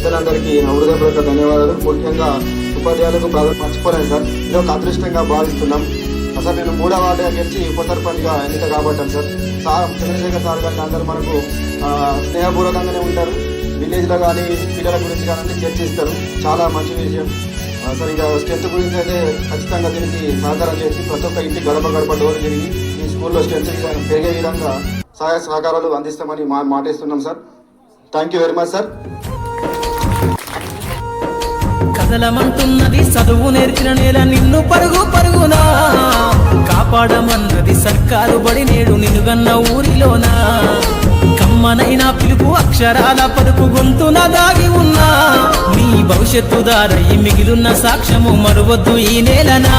పెద్దలందరికీ హృదయపూర్వక ధన్యవాదాలు. ముఖ్యంగా ఉపాధ్యాయులకు మర్చిపోలేను సార్. ఇది ఒక అదృష్టంగా భావిస్తున్నాం. అసలు నేను 3వ వార్డుగా గెలిచి ఉప సర్పంచ్గా ఎన్నిక కాబట్టాను సార్. చంద్రశేఖర్ సార్ గారిని అందరూ మనకు స్నేహపూర్వకంగానే ఉంటారు. విలేజ్లో కానీ పిల్లల గురించి కానీ చర్చిస్తారు. చాలా మంచి విషయం సార్. ఇంకా స్ట్రెంత్ గురించి అయితే ఖచ్చితంగా దీనికి సహకారం చేసి ప్రతి ఒక్క ఇంటి గడప గడప డోర్ తిరిగి ఈ స్కూల్లో స్ట్రెంత్ పెరిగే విధంగా సహాయ సహకారాలు అందిస్తామని మాటిస్తున్నాం sir. Thank you very much sir. కదలమంటున్నది చదువు నేర్చిన నేల నిన్ను పరుగు పరుగునా కాపాడమన్నది సర్కారు బడి నేడు నిన్నుగన్న ఊరిలోనా కమ్మనైనా పిలుపు అక్షరాల పలుకు గొంతున దాగి ఉన్నా నీ భవిష్యత్తు దారయి మిగిలిన సాక్ష్యము మరువద్దు ఈ నేలనా.